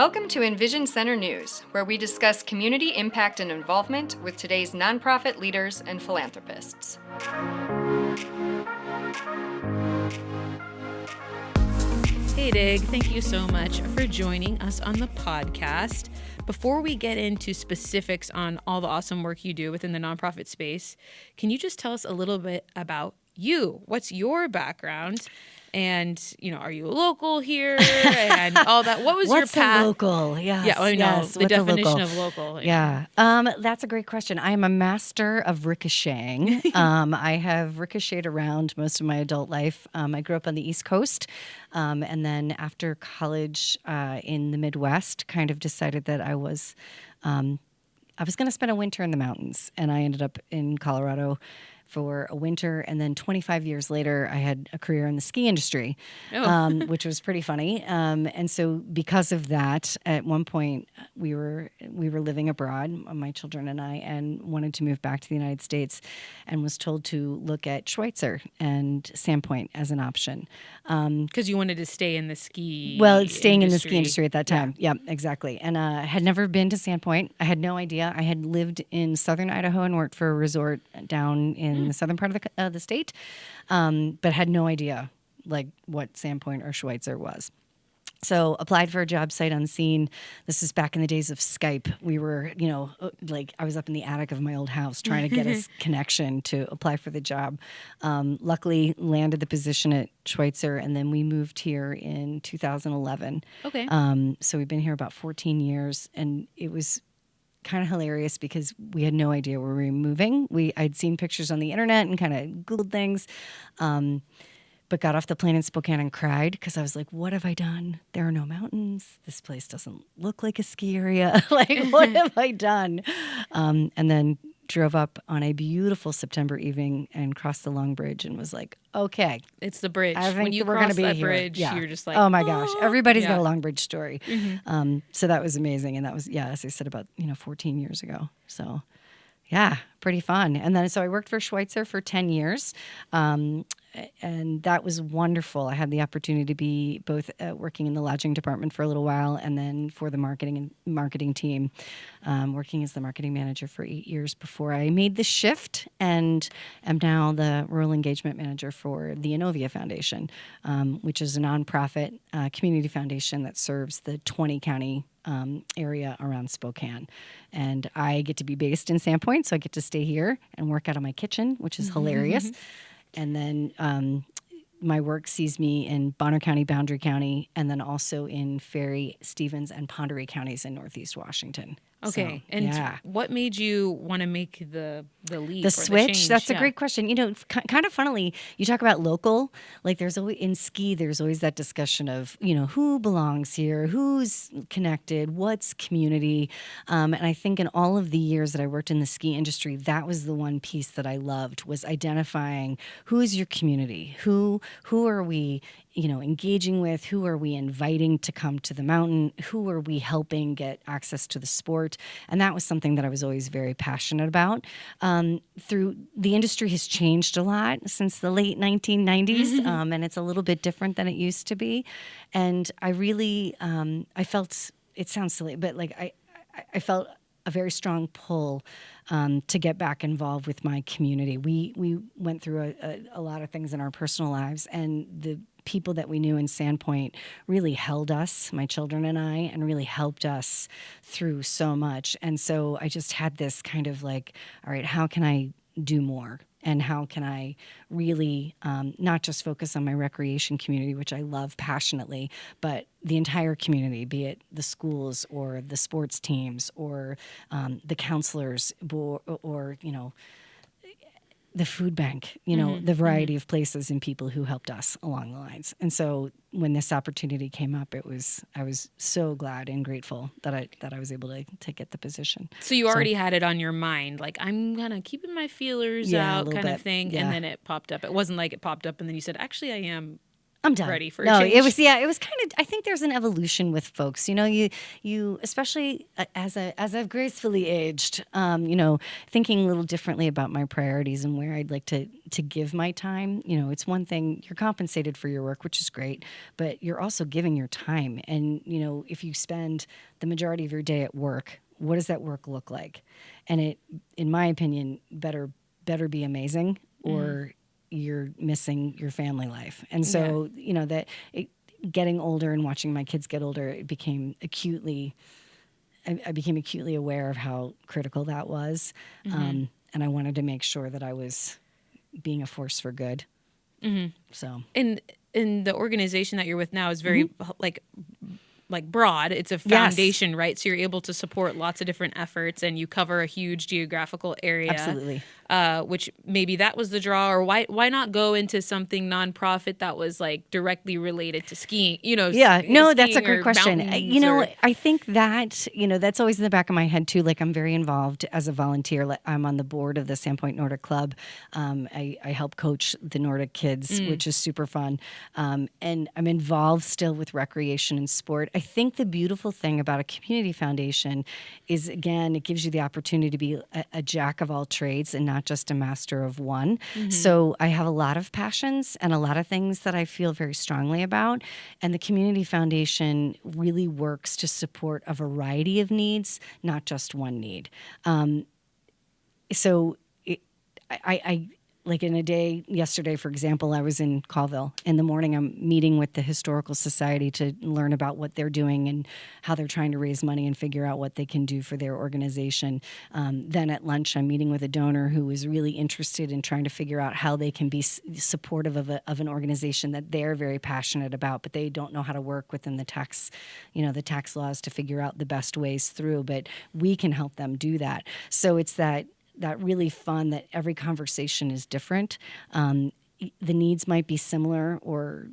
Welcome to EnVision Center News, where we discuss community impact and involvement with today's nonprofit leaders and philanthropists. Hey Dig, thank you so much for joining us on the podcast. Before we get into specifics on all the awesome work you do within the nonprofit space, can you just tell us a little bit about you? What's your background? And, are you a local here and all that? What was your path? What's a local? Yes, Yeah, I know. yes. The definition of local. Yeah. That's a great question. I am a master of ricocheting. I have ricocheted around most of my adult life. I grew up on the East Coast. And then after college in the Midwest, kind of decided that I was going to spend a winter in the mountains. And I ended up in Colorado for a winter, and then 25 years later, I had a career in the ski industry, which was pretty funny. And so, because of that, at one point we were living abroad, my children and I, and wanted to move back to the United States, and was told to look at Schweitzer and Sandpoint as an option. Because you wanted to stay in the ski. Staying in the ski industry at that time. Yeah, exactly. And had never been to Sandpoint. I had no idea. I had lived in southern Idaho and worked for a resort down in the southern part of the state, but had no idea what Sandpoint or Schweitzer was. So applied for a job sight unseen. This is back in the days of Skype. We were, I was up in the attic of my old house trying to get a connection to apply for the job. Luckily landed the position at Schweitzer, and then we moved here in 2011. Okay. So we've been here about 14 years, and it was kind of hilarious because we had no idea where we were moving. I'd seen pictures on the internet and kind of Googled things, but got off the plane in Spokane and cried because I was like, what have I done? There are no mountains. This place doesn't look like a ski area. What have I done? And then drove up on a beautiful September evening and crossed the Long Bridge and was like, okay. It's the bridge. I think when you we're cross gonna be that here. bridge, Yeah. you're just like, oh my gosh, everybody's got yeah. a Long Bridge story. Mm-hmm. So that was amazing. And that was, as I said, about 14 years ago. So yeah, pretty fun. And then so I worked for Schweitzer for 10 years. And that was wonderful. I had the opportunity to be both working in the lodging department for a little while, and then for the marketing team, working as the marketing manager for 8 years before I made the shift, and am now the rural engagement manager for the Innovia Foundation, which is a nonprofit community foundation that serves the 20-county area around Spokane. And I get to be based in Sandpoint, so I get to stay here and work out of my kitchen, which is hilarious. And then my work sees me in Bonner County, Boundary County, and then also in Ferry, Stevens, and Pend Counties in Northeast Washington. Okay. So, and what made you want to make the leap? The or switch? The change? That's a great question. Kind of funnily, you talk about local. There's always in ski, there's always that discussion of, who belongs here, who's connected, what's community. And I think in all of the years that I worked in the ski industry, that was the one piece that I loved, was identifying who is your community, who are we engaging with, who are we inviting to come to the mountain, who are we helping get access to the sport. And that was something that I was always very passionate about. Through the industry has changed a lot since the late 1990s, and it's a little bit different than it used to be. And I really, I felt, it sounds silly, but I felt a very strong pull to get back involved with my community. We went through a lot of things in our personal lives, and the people that we knew in Sandpoint really held us, my children and I, and really helped us through so much. And so I just had this kind of all right, how can I do more? And how can I really not just focus on my recreation community, which I love passionately, but the entire community, be it the schools or the sports teams or the counselors or the food bank, the variety of places and people who helped us along the lines. And so when this opportunity came up, I was so glad and grateful that I was able to get the position. So you already had it on your mind, I'm kind of keeping my feelers out kind of thing. Yeah. And then it popped up. It wasn't like it popped up and then you said, actually, I am I'm done. ready for a no, change. it was kind of, I think there's an evolution with folks, you, especially as I've gracefully aged, thinking a little differently about my priorities and where I'd like to give my time. It's one thing, you're compensated for your work, which is great, but you're also giving your time. And, if you spend the majority of your day at work, what does that work look like? And it, in my opinion, better be amazing, or you're missing your family life. And so, getting older and watching my kids get older, I became acutely aware of how critical that was. And I wanted to make sure that I was being a force for good. So, And the organization that you're with now is very like broad. It's a foundation, right? So you're able to support lots of different efforts, and you cover a huge geographical area. Absolutely. Which maybe that was the draw, or why not go into something nonprofit that was like directly related to skiing? Yeah, no, that's a skiing great or question. mountains I think that, that's always in the back of my head too. Like, I'm very involved as a volunteer. Like, I'm on the board of the Sandpoint Nordic Club. I help coach the Nordic kids, which is super fun. And I'm involved still with recreation and sport. I think the beautiful thing about a community foundation is, again, it gives you the opportunity to be a jack of all trades and not just a master of one. So I have a lot of passions and a lot of things that I feel very strongly about. And the community foundation really works to support a variety of needs, not just one need. I like in a day yesterday, for example, I was in Colville. In the morning, I'm meeting with the Historical Society to learn about what they're doing and how they're trying to raise money and figure out what they can do for their organization. Then at lunch, I'm meeting with a donor who is really interested in trying to figure out how they can be supportive of an organization that they're very passionate about, but they don't know how to work within the tax laws to figure out the best ways through. But we can help them do that. So it's that really fun that every conversation is different. The needs might be similar, or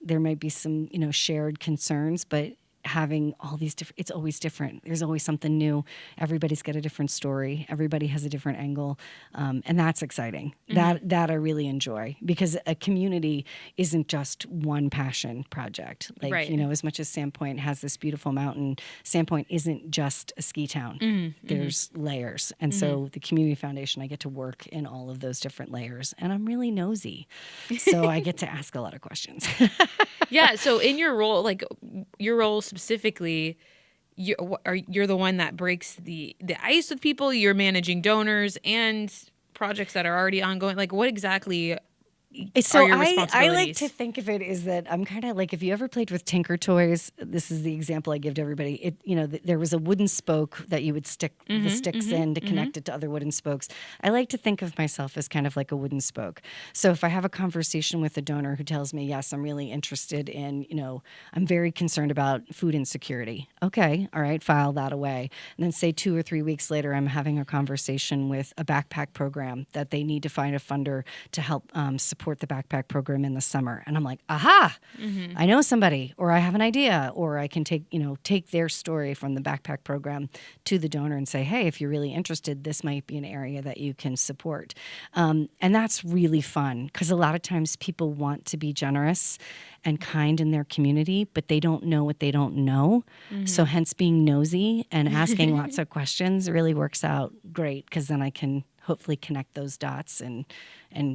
there might be some, shared concerns, but having all these different, it's always different. There's always something new. Everybody's got a different story. Everybody has a different angle. And that's exciting. That I really enjoy, because a community isn't just one passion project. Like, Right. As much as Sandpoint has this beautiful mountain, Sandpoint isn't just a ski town. There's layers. And so the community foundation, I get to work in all of those different layers, and I'm really nosy. So I get to ask a lot of questions. Yeah. So in your role specifically, you're the one that breaks the ice with people. You're managing donors and projects that are already ongoing. Like, what exactly So are your I responsibilities? like to think of it as that I'm kind of like, if you ever played with Tinker Toys, this is the example I give to everybody. There was a wooden spoke that you would stick the sticks in to connect it to other wooden spokes. I like to think of myself as kind of like a wooden spoke. So if I have a conversation with a donor who tells me, yes, I'm really interested in, I'm very concerned about food insecurity. Okay, all right, file that away. And then say 2 or 3 weeks later, I'm having a conversation with a backpack program that they need to find a funder to help support the backpack program in the summer. And I'm like, aha, I know somebody, or I have an idea, or I can take their story from the backpack program to the donor and say, hey, if you're really interested, this might be an area that you can support. And that's really fun, because a lot of times people want to be generous and kind in their community, but they don't know what they don't know. So hence being nosy and asking lots of questions really works out great, because then I can hopefully connect those dots and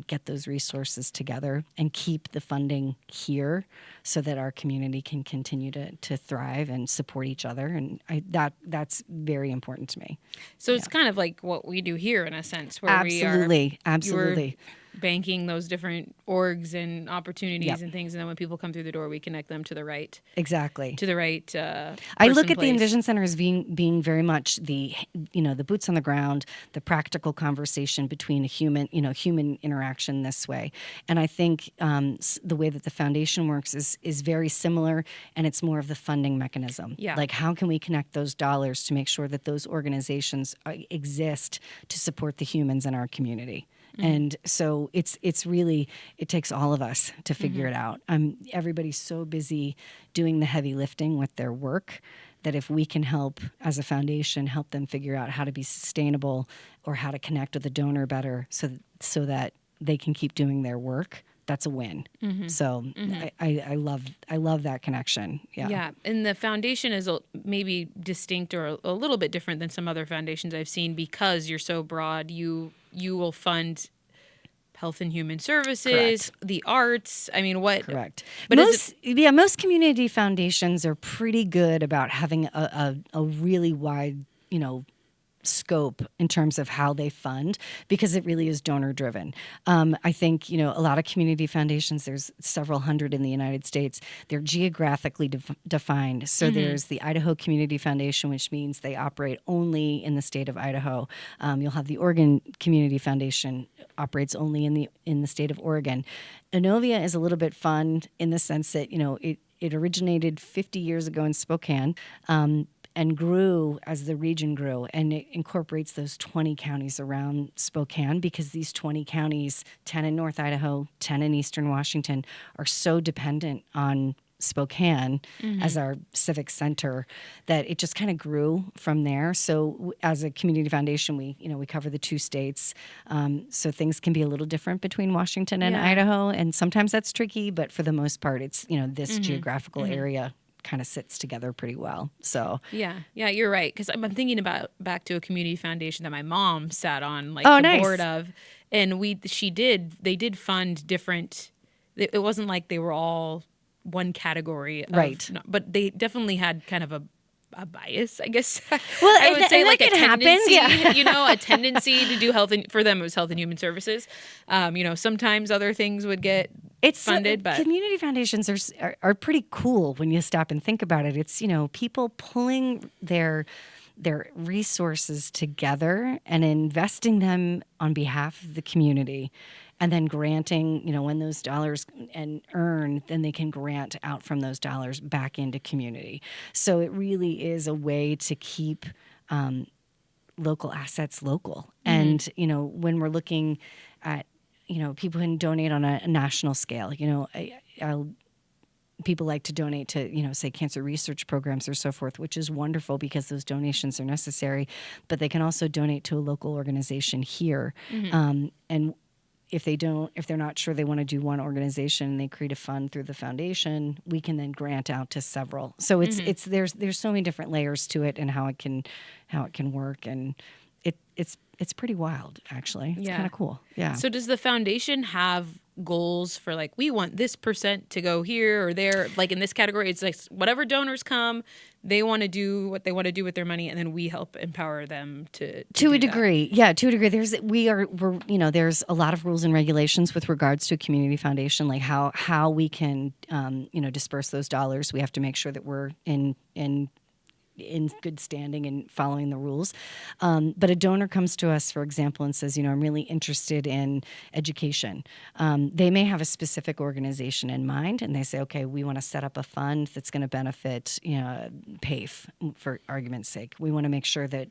get those resources together and keep the funding here so that our community can continue to thrive and support each other. And that's very important to me. So it's kind of like what we do here in a sense, where Absolutely. you're banking those different orgs and opportunities and things, and then when people come through the door, we connect them to the right. Exactly. To the right. I look at the EnVision Center as being very much the boots on the ground, the practical conversation between human interaction this way. And I think the way that the foundation works is very similar, and it's more of the funding mechanism. Yeah. Like, how can we connect those dollars to make sure that those organizations exist to support the humans in our community? And so it's really, it takes all of us to figure it out. Everybody's so busy doing the heavy lifting with their work that if we can help as a foundation, help them figure out how to be sustainable or how to connect with the donor better so that they can keep doing their work, that's a win. So I love that connection. Yeah. Yeah, and the foundation is maybe distinct or a little bit different than some other foundations I've seen because you're so broad. You will fund health and human services, the arts. I mean, what? Correct. But most community foundations are pretty good about having a really wide, scope in terms of how they fund because it really is donor driven. I think, a lot of community foundations, there's several hundred in the United States, they're geographically defined. So there's the Idaho Community Foundation, which means they operate only in the state of Idaho. You'll have the Oregon Community Foundation, operates only in the state of Oregon. Innovia is a little bit fun in the sense that, it originated 50 years ago in Spokane. And grew as the region grew, and it incorporates those 20 counties around Spokane because these 20 counties, 10 in North Idaho, 10 in Eastern Washington, are so dependent on Spokane as our civic center that it just kind of grew from there. So as a community foundation, we cover the 2 states. So things can be a little different between Washington and Idaho, and sometimes that's tricky, but for the most part, it's, this geographical area kind of sits together pretty well. So yeah, you're right. Because I'm thinking about back to a community foundation that my mom sat on, nice. Board of, and they did fund different. It wasn't like they were all one category, right? But they definitely had kind of a bias, I guess. Well, I would say like a tendency, happen, a tendency to do health, and for them it was health and human services. Sometimes other things would get funded, but community foundations are pretty cool when you stop and think about it. It's people pulling their resources together and investing them on behalf of the community. And then granting, when those dollars and earn, then they can grant out from those dollars back into community. So it really is a way to keep local assets local. And, when we're looking at, people can donate on a national scale. People like to donate to, say, cancer research programs or so forth, which is wonderful because those donations are necessary. But they can also donate to a local organization here. And if they're not sure they want to do one organization and they create a fund through the foundation, we can then grant out to several. So there's so many different layers to it and how it can work, and it's pretty wild, actually. It's kind of cool. Yeah. So does the foundation have goals for we want this % to go here or there, in this category? It's like whatever donors come, they want to do what they want to do with their money, and then we help empower them to a degree. Yeah, to a degree. There's a lot of rules and regulations with regards to a community foundation, like how we can disperse those dollars. We have to make sure that we're in good standing and following the rules. But a donor comes to us, for example, and says, I'm really interested in education. They may have a specific organization in mind, and they say, okay, we want to set up a fund that's going to benefit, PAFE, for argument's sake. We want to make sure that,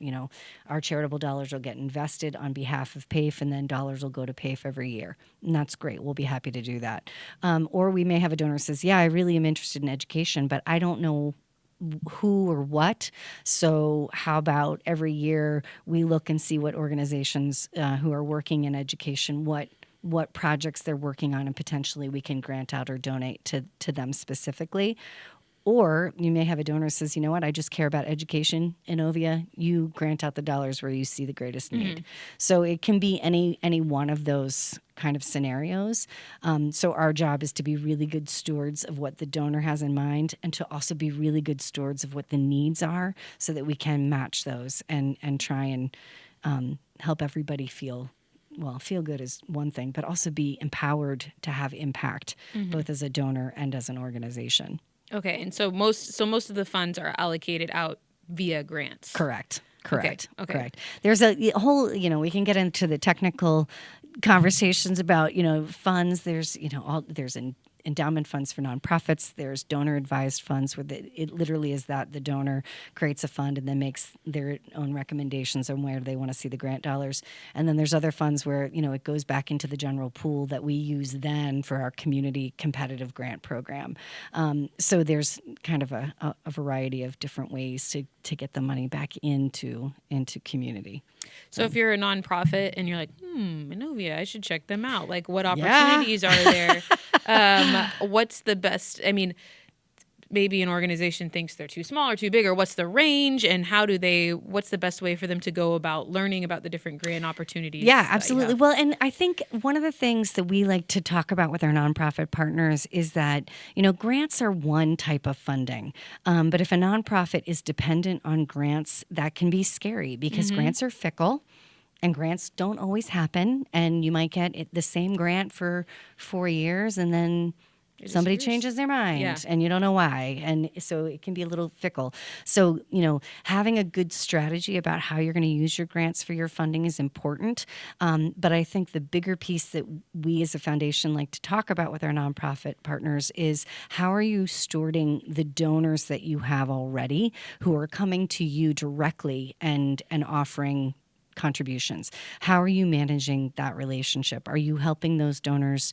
our charitable dollars will get invested on behalf of PAFE, and then dollars will go to PAFE every year. And that's great. We'll be happy to do that. Or we may have a donor who says, yeah, I really am interested in education, but I don't know who or what. So how about every year we look and see what organizations who are working in education, what projects they're working on, and potentially we can grant out or donate to them specifically. Or you may have a donor who says, you know what, I just care about education. Innovia, you grant out the dollars where you see the greatest need. So it can be any one of those kind of scenarios. So our job is to be really good stewards of what the donor has in mind, and to also be really good stewards of what the needs are, so that we can match those and try and help everybody feel good is one thing, but also be empowered to have impact, both as a donor and as an organization. Okay, and so most of the funds are allocated out via grants. Correct. Okay. Correct. There's a whole, we can get into the technical conversations about, funds. There's, there's an endowment funds for nonprofits. There's donor advised funds where it literally is that the donor creates a fund and then makes their own recommendations on where they want to see the grant dollars. And then there's other funds where, it goes back into the general pool that we use then for our community competitive grant program. So there's kind of a variety of different ways to get the money back into community. So if you're a nonprofit and you're like, Innovia, I should check them out. Like, what opportunities are there? What's the best? I mean, maybe an organization thinks they're too small or too big, or what's the range, and what's the best way for them to go about learning about the different grant opportunities? Yeah, absolutely. Well, and I think one of the things that we like to talk about with our nonprofit partners is that, grants are one type of funding. But if a nonprofit is dependent on grants, that can be scary because grants are fickle. And grants don't always happen. And you might get the same grant for 4 years and then somebody changes their mind and you don't know why. And so it can be a little fickle. So, having a good strategy about how you're going to use your grants for your funding is important. But I think the bigger piece that we as a foundation like to talk about with our nonprofit partners is how are you stewarding the donors that you have already who are coming to you directly and offering contributions? How are you managing that relationship? Are you helping those donors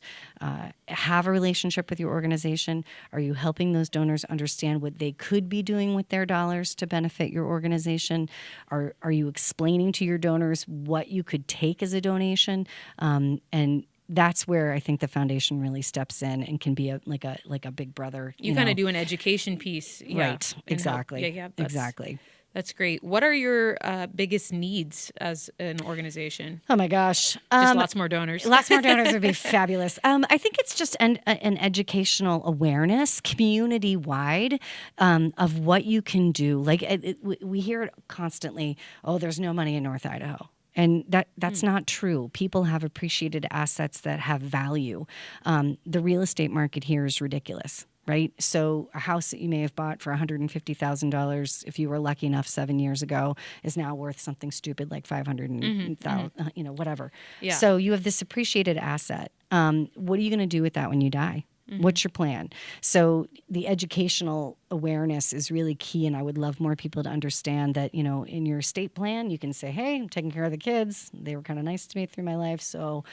have a relationship with your organization? Are you helping those donors understand what they could be doing with their dollars to benefit your organization? Are you explaining to your donors what you could take as a donation? And that's where I think the foundation really steps in and can be like a big brother. You kind of do an education piece, right? Exactly. Exactly. That's great. What are your biggest needs as an organization? Oh my gosh. Just lots more donors. Lots more donors would be fabulous. I think it's just an educational awareness, community-wide, of what you can do. Like we hear it constantly, there's no money in North Idaho. And that's not true. People have appreciated assets that have value. The real estate market here is ridiculous. Right? So a house that you may have bought for $150,000 if you were lucky enough 7 years ago is now worth something stupid like $500,000, whatever. Yeah. So you have this appreciated asset. What are you going to do with that when you die? What's your plan? So the educational awareness is really key, and I would love more people to understand that, in your estate plan, you can say, hey, I'm taking care of the kids. They were kind of nice to me through my life, so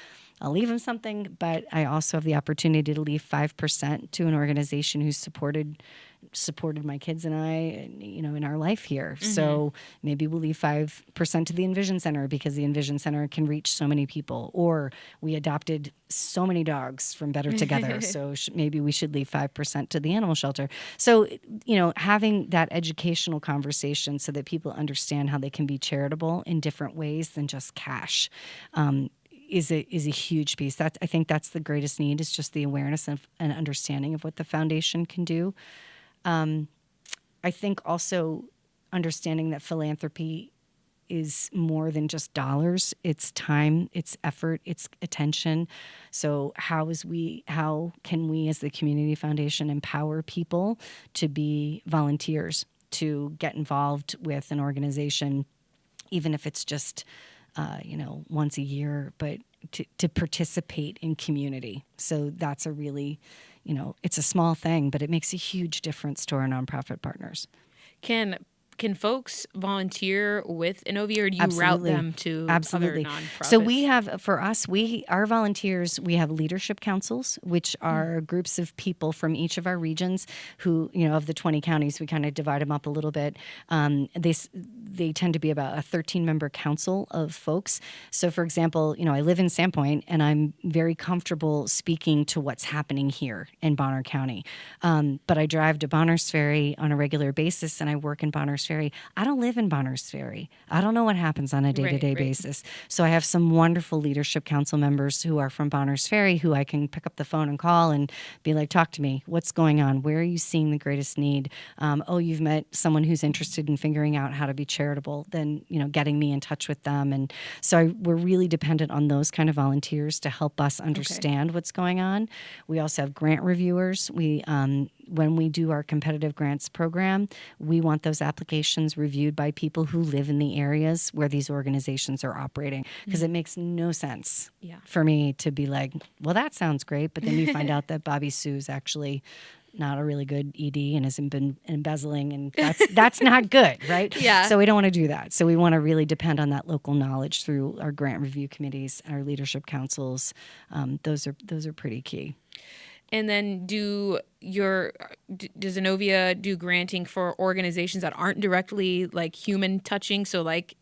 I'll leave them something, but I also have the opportunity to leave 5% to an organization who's supported my kids and I, in our life here. So maybe we'll leave 5% to the EnVision Center because the EnVision Center can reach so many people. Or we adopted so many dogs from Better Together, so maybe we should leave 5% to the animal shelter. So, having that educational conversation so that people understand how they can be charitable in different ways than just cash. Is a huge piece. I think that's the greatest need, is just the awareness and understanding of what the foundation can do. I think also understanding that philanthropy is more than just dollars. It's time, it's effort, it's attention. So how can we as the community foundation empower people to be volunteers, to get involved with an organization, even if it's just once a year, but to participate in community. So that's a really, it's a small thing, but it makes a huge difference to our nonprofit partners. Can folks volunteer with Innovia, or do you route them to other nonprofits? So we have, for us, our volunteers, we have leadership councils, which are groups of people from each of our regions who, of the 20 counties, we kind of divide them up a little bit. They tend to be about a 13-member council of folks. So, for example, I live in Sandpoint, and I'm very comfortable speaking to what's happening here in Bonner County. But I drive to Bonners Ferry on a regular basis, and I work in Bonners Ferry. I don't live in Bonners Ferry. I don't know what happens on a day-to-day basis. So I have some wonderful leadership council members who are from Bonners Ferry who I can pick up the phone and call and be like, talk to me. What's going on? Where are you seeing the greatest need? You've met someone who's interested in figuring out how to be charitable. Then, getting me in touch with them. And so we're really dependent on those kind of volunteers to help us understand what's going on. We also have grant reviewers. when we do our competitive grants program, we want those applications reviewed by people who live in the areas where these organizations are operating, because it makes no sense for me to be like, well, that sounds great, but then you find out that Bobby Sue's actually not a really good ED and has been embezzling, and that's not good, right? Yeah. So we don't want to do that. So we want to really depend on that local knowledge through our grant review committees, our leadership councils. Those are pretty key. And then does Innovia do granting for organizations that aren't directly like human touching? So like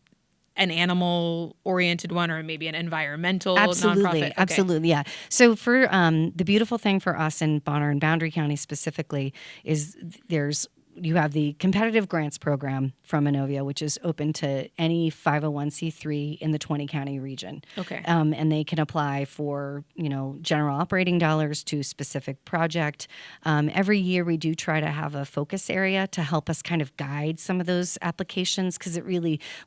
an animal oriented one, or maybe an environmental nonprofit? Okay. Absolutely. Yeah. So for the beautiful thing for us in Bonner and Boundary County specifically is you have the competitive grants program from Innovia, which is open to any 501c3 in the 20 county region. Okay. And they can apply for, general operating dollars to specific project. Every year we do try to have a focus area to help us kind of guide some of those applications, because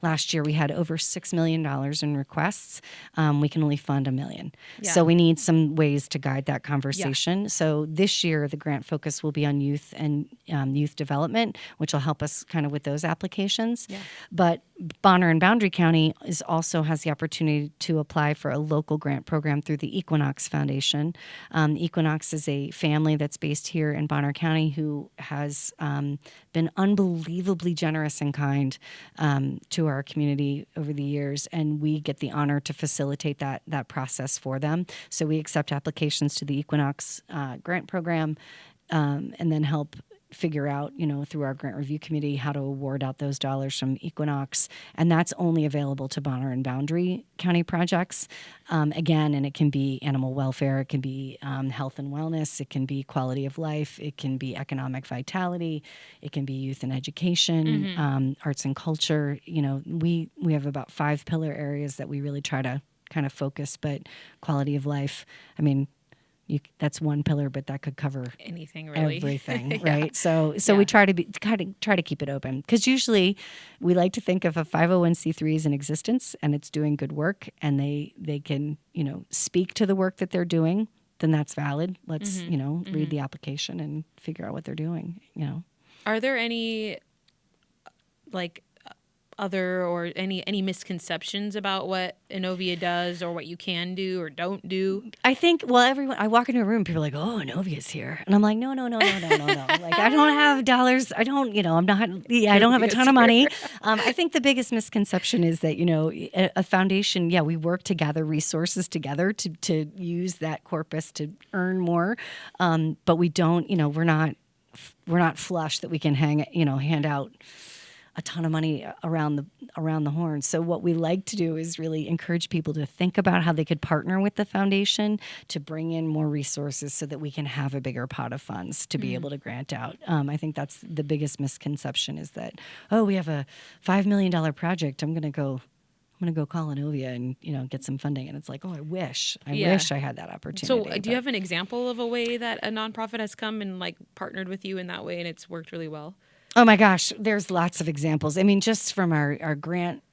last year we had over $6 million in requests. We can only fund $1 million. Yeah. So we need some ways to guide that conversation. Yeah. So this year the grant focus will be on youth and youth development, which will help us kind of with those applications. Yeah. But Bonner and Boundary County also has the opportunity to apply for a local grant program through the Equinox Foundation. Equinox is a family that's based here in Bonner County who has been unbelievably generous and kind to our community over the years, and we get the honor to facilitate that process for them. So we accept applications to the Equinox grant program and then help figure out, through our grant review committee, how to award out those dollars from Equinox. And that's only available to Bonner and Boundary County projects. Again, and it can be animal welfare, it can be health and wellness, it can be quality of life, it can be economic vitality, it can be youth and education, arts and culture. We have about 5 pillar areas that we really try to kind of focus, but quality of life, that's one pillar, but that could cover anything, really, everything, right? So we try to keep it open, because usually we like to think of a 501c3 as in existence and it's doing good work, and they can speak to the work that they're doing. Then that's valid. Let's read the application and figure out what they're doing. Are there any other or any misconceptions about what Innovia does or what you can do or don't do? I think, I walk into a room, people are like, oh, Innovia's here. And I'm like, no. Like, I don't have dollars. I don't have a ton of money. I think the biggest misconception is that, a foundation, we work to gather resources together to use that corpus to earn more. But we don't, we're not flush that we can hand out a ton of money around the horn. So what we like to do is really encourage people to think about how they could partner with the foundation to bring in more resources so that we can have a bigger pot of funds to be able to grant out. I think that's the biggest misconception, is that, we have a $5 million project. I'm going to go call Innovia and get some funding. And it's like, I wish I had that opportunity. So do you have an example of a way that a nonprofit has come and partnered with you in that way and it's worked really well? Oh my gosh, there's lots of examples. Just from our grant,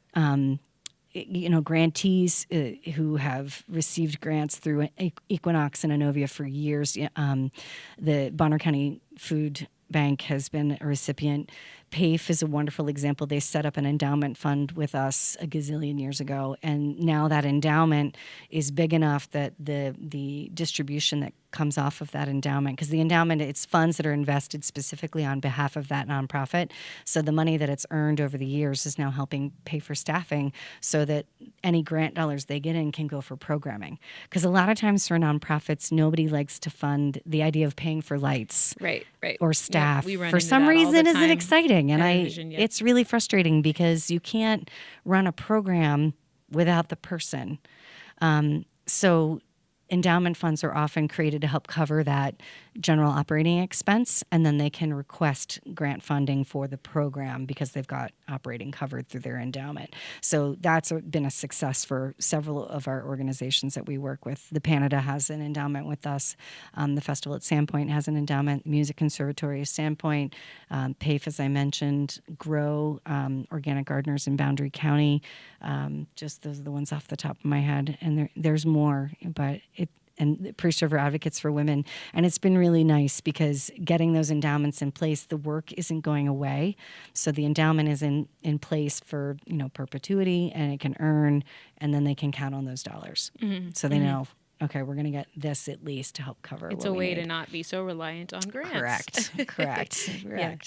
grantees who have received grants through Equinox and Innovia for years. The Bonner County Food Bank has been a recipient. PAFE is a wonderful example. They set up an endowment fund with us a gazillion years ago, and now that endowment is big enough that the distribution that comes off of that endowment, because the endowment, it's funds that are invested specifically on behalf of that nonprofit. So the money that it's earned over the years is now helping pay for staffing, so that any grant dollars they get in can go for programming. Because a lot of times for nonprofits, nobody likes to fund the idea of paying for lights, right, or staff. We run for into some that all reason the isn't time. exciting, and EnVision, it's really frustrating because you can't run a program without the person. So endowment funds are often created to help cover that general operating expense, and then they can request grant funding for the program because they've got operating covered through their endowment. So that's been a success for several of our organizations that we work with. The Canada has an endowment with us. The Festival at Sandpoint has an endowment. Music Conservatory of Sandpoint. PAFE, as I mentioned. GROW, Organic Gardeners in Boundary County. Just those are the ones off the top of my head. And there's more, but and Priest River Advocates for Women. And it's been really nice because getting those endowments in place, the work isn't going away. So the endowment is in place for, perpetuity, and it can earn, and then they can count on those dollars. So they know, okay, we're going to get this at least to help cover It's what a we way need. to not be so reliant on grants. Correct.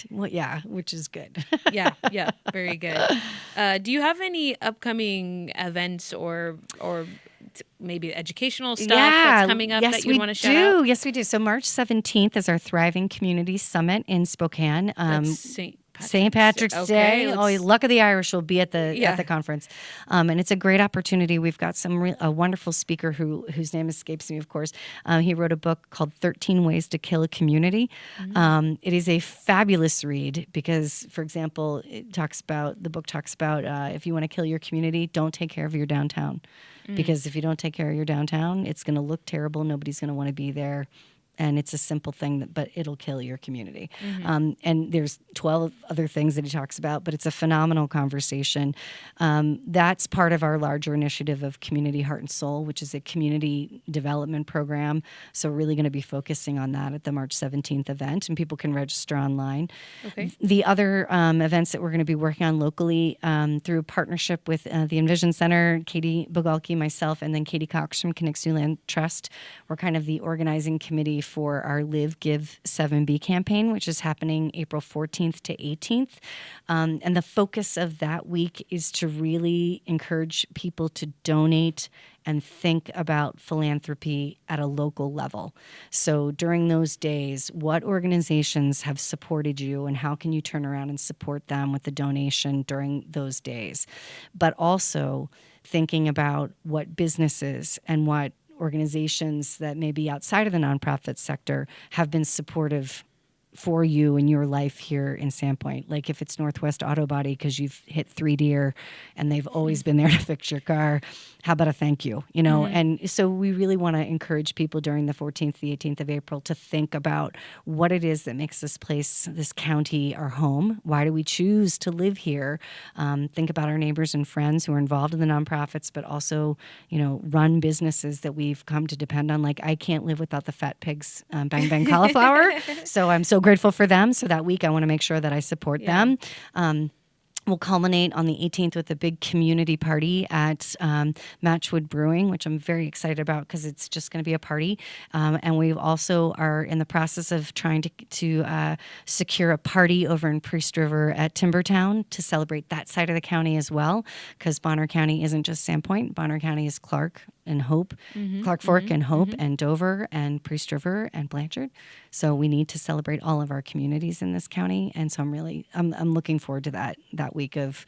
Well, yeah, which is good. Yeah, very good. Do you have any upcoming events or maybe educational stuff that's coming up that you want to shout out? Yes, we do. So March 17th is our Thriving Community Summit in Spokane. That's St. Patrick's Day. Luck of the Irish will be at the conference, and it's a great opportunity. We've got a wonderful speaker whose name escapes me, of course. He wrote a book called 13 Ways to Kill a Community. It is a fabulous read because, for example, the book talks about if you want to kill your community, don't take care of your downtown, because if you don't take care of your downtown, it's going to look terrible. Nobody's going to want to be there. And it's a simple thing, but it'll kill your community. And there's 12 other things that he talks about, but it's a phenomenal conversation. That's part of our larger initiative of Community Heart and Soul, which is a community development program. So we're really going to be focusing on that at the March 17th event, and people can register online. Okay. The other events that we're going to be working on locally through a partnership with the EnVision Center, Katie Bogalki, myself, and then Katie Cox from Connexu Land Trust. We're kind of the organizing committee for our Live, Give, 7B campaign, which is happening April 14th to 18th. And the focus of that week is to really encourage people to donate and think about philanthropy at a local level. So during those days, what organizations have supported you and how can you turn around and support them with the donation during those days? But also thinking about what businesses and what organizations that may be outside of the nonprofit sector have been supportive for you in your life here in Sandpoint. Like if it's Northwest Auto Body because you've hit 3 deer and they've always been there to fix your car, how about a thank you, And so we really want to encourage people during the 14th, the 18th of April to think about what it is that makes this place, this county, our home. Why do we choose to live here? Think about our neighbors and friends who are involved in the nonprofits, but also, run businesses that we've come to depend on. Like I can't live without the Fat Pigs Bang Bang Cauliflower. So I'm so grateful for them. So that week I want to make sure that I support them. We'll culminate on the 18th with a big community party at Matchwood Brewing, which I'm very excited about because it's just going to be a party. And we also are in the process of trying to secure a party over in Priest River at Timbertown to celebrate that side of the county as well, because Bonner County isn't just Sandpoint. Bonner County is Clark and Hope, Clark Fork and Hope and Dover and Priest River and Blanchard. So we need to celebrate all of our communities in this county. And so I'm looking forward to that week of,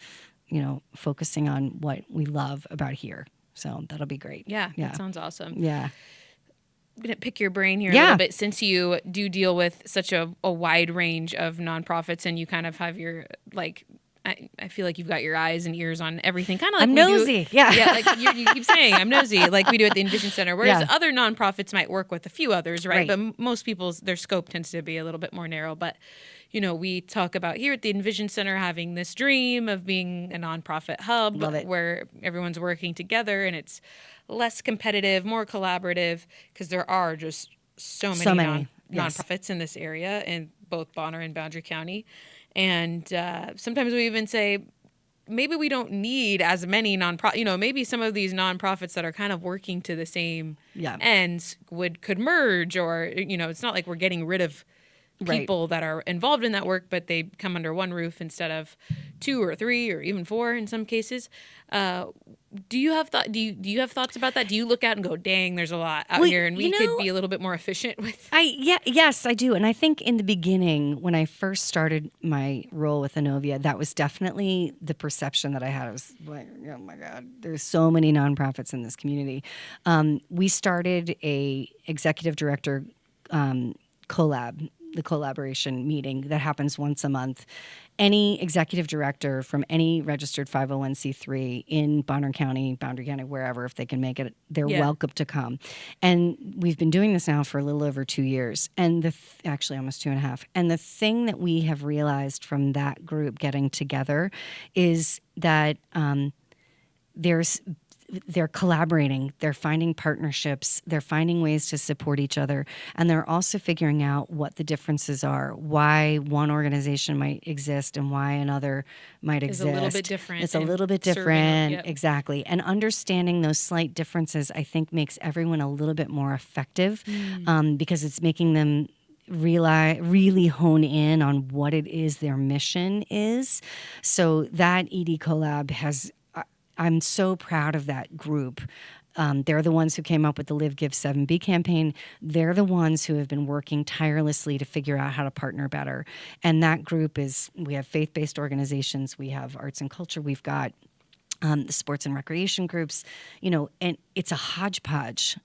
focusing on what we love about here. So that'll be great. Yeah. That sounds awesome. Yeah. I'm going to pick your brain here a little bit, since you do deal with such a wide range of nonprofits and you kind of have your, I feel like you've got your eyes and ears on everything. Kind of like I'm nosy. Yeah, like you keep saying, I'm nosy, like we do at the EnVision Center. Whereas other nonprofits might work with a few others, right? But most people's, their scope tends to be a little bit more narrow. But, we talk about here at the EnVision Center having this dream of being a nonprofit hub where everyone's working together and it's less competitive, more collaborative, because there are just so many nonprofits in this area in both Bonner and Boundary County. And sometimes we even say, maybe we don't need as many maybe some of these nonprofits that are kind of working to the same ends could merge, or, it's not like we're getting rid of people that are involved in that work, but they come under one roof instead of 2 or 3 or even 4 in some cases. Do you have thoughts about that? Do you look out and go, dang, there's a lot out here and we could be a little bit more efficient with? Yes, I do. And I think in the beginning, when I first started my role with Innovia, that was definitely the perception that I had. I was like, oh my God, there's so many nonprofits in this community. We started a executive director the collaboration meeting that happens once a month. Any executive director from any registered 501c3 in Bonner County, Boundary County, wherever, if they can make it, they're welcome to come. And we've been doing this now for a little over 2 years, and actually almost 2.5. And the thing that we have realized from that group getting together is that there's they're collaborating, they're finding partnerships, they're finding ways to support each other, and they're also figuring out what the differences are, why one organization might exist and why another might exist. It's a little bit different. It's a little bit different, exactly. And understanding those slight differences, I think, makes everyone a little bit more effective because it's making them really hone in on what it is their mission is. So that ED Collab I'm so proud of that group. They're the ones who came up with the Live, Give, 7B campaign. They're the ones who have been working tirelessly to figure out how to partner better. And that group we have faith-based organizations, we have arts and culture, we've got the sports and recreation groups, and it's a hodgepodge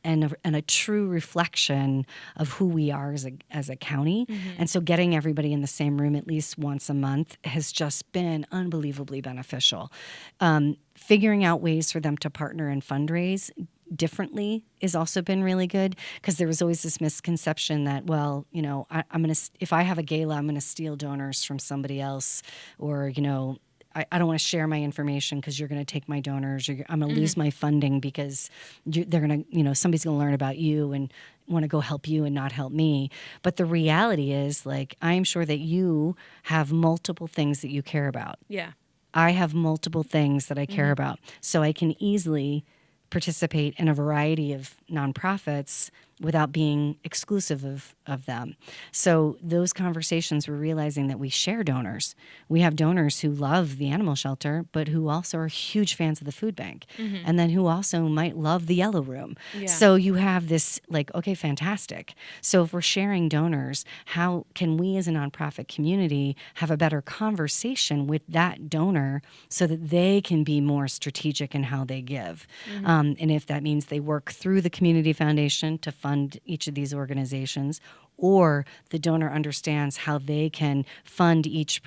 and a true reflection of who we are as a county. And so getting everybody in the same room at least once a month has just been unbelievably beneficial. Figuring out ways for them to partner and fundraise differently has also been really good, because there was always this misconception that, well, if I have a gala, I'm going to steal donors from somebody else, or, I don't want to share my information because you're going to take my donors, or I'm going to lose my funding because they're going to, somebody's going to learn about you and want to go help you and not help me. But the reality is, I'm sure that you have multiple things that you care about. Yeah. I have multiple things that I care about. So I can easily participate in a variety of nonprofits without being exclusive of them. So those conversations, we're realizing that we share donors. We have donors who love the animal shelter, but who also are huge fans of the food bank, and then who also might love the Yellow Room. Yeah. So you have this, okay, fantastic. So if we're sharing donors, how can we as a nonprofit community have a better conversation with that donor so that they can be more strategic in how they give? And if that means they work through the Community Foundation to fund each of these organizations, or the donor understands how they can fund each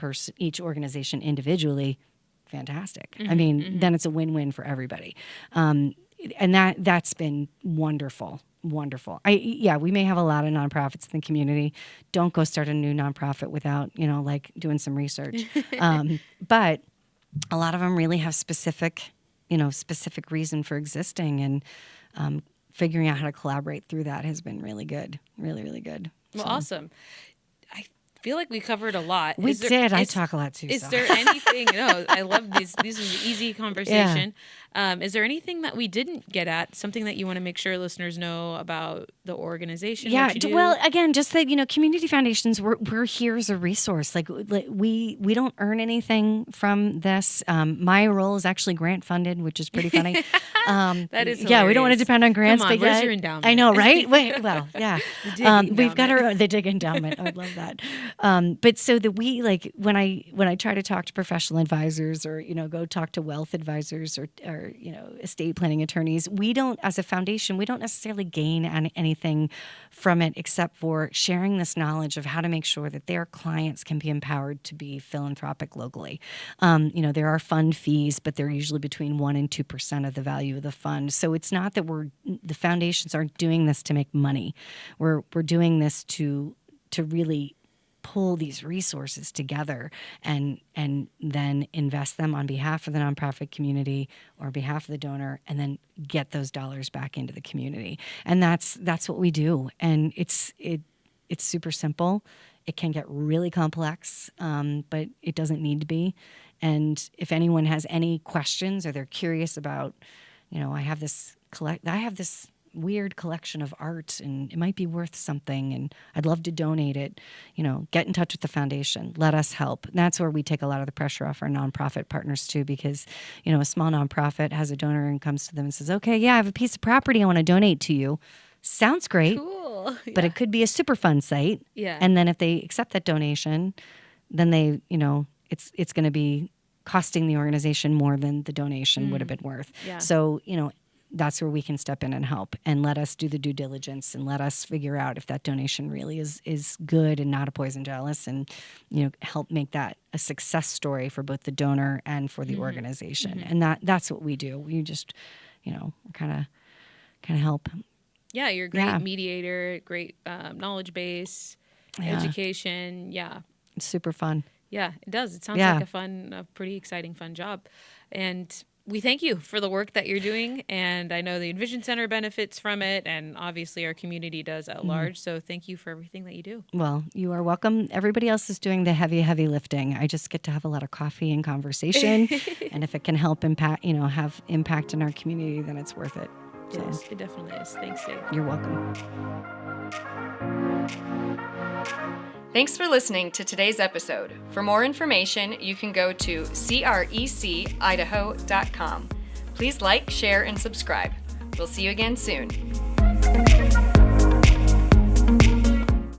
organization individually, fantastic. I mean, then it's a win-win for everybody. And that's been wonderful. Wonderful. We may have a lot of nonprofits in the community. Don't go start a new nonprofit without, doing some research. But a lot of them really have specific reason for existing, and figuring out how to collaborate through that has been really good. Really, really good. Well, awesome. I feel like we covered a lot. We did. I talk a lot too. Is there anything? No, I love these. This is an easy conversation. Is there anything that we didn't get at? Something that you want to make sure listeners know about the organization? Yeah. What you do? Well, again, just that community foundations. We're here as a resource. We don't earn anything from this. My role is actually grant funded, which is pretty funny. That is hilarious. Yeah. We don't want to depend on grants. Come on, but where's your endowment? I know, right? Wait. Well, yeah. We've got the Dig endowment. I would love that. But so that we when I try to talk to professional advisors, or go talk to wealth advisors, or estate planning attorneys, we don't, as a foundation, we don't necessarily gain anything from it except for sharing this knowledge of how to make sure that their clients can be empowered to be philanthropic locally. There are fund fees, but they're usually between 1% and 2% of the value of the fund. So it's not that the foundations aren't doing this to make money. We're doing this to really pull these resources together and then invest them on behalf of the nonprofit community or behalf of the donor, and then get those dollars back into the community. And that's what we do. And it's super simple. It can get really complex, but it doesn't need to be. And if anyone has any questions, or they're curious about, I have this weird collection of art, and it might be worth something, and I'd love to donate it, get in touch with the foundation. Let us help. And that's where we take a lot of the pressure off our nonprofit partners too, because, a small nonprofit has a donor and comes to them and says, okay, yeah, I have a piece of property I want to donate to you. Sounds great. Cool. Yeah. But it could be a Superfund site. Yeah. And then if they accept that donation, then they, it's going to be costing the organization more than the donation would have been worth. Yeah. So, that's where we can step in and help, and let us do the due diligence, and let us figure out if that donation really is good and not a poison chalice, and help make that a success story for both the donor and for the organization. And that's what we do. We just kind of help. Yeah, you're a great mediator, great knowledge base, education. Yeah, it's super fun. Yeah, it does. It sounds like a pretty exciting, fun job. And we thank you for the work that you're doing, and I know the EnVision Center benefits from it, and obviously our community does at large. So thank you for everything that you do. Well, you are welcome. Everybody else is doing the heavy lifting. I just get to have a lot of coffee and conversation, and if it can help impact, have impact in our community, then it's worth it. So, It is. It definitely is. Thanks, Dig. you're welcome. Thanks for listening to today's episode. For more information, you can go to crecIdaho.com. Please like, share, and subscribe. We'll see you again soon.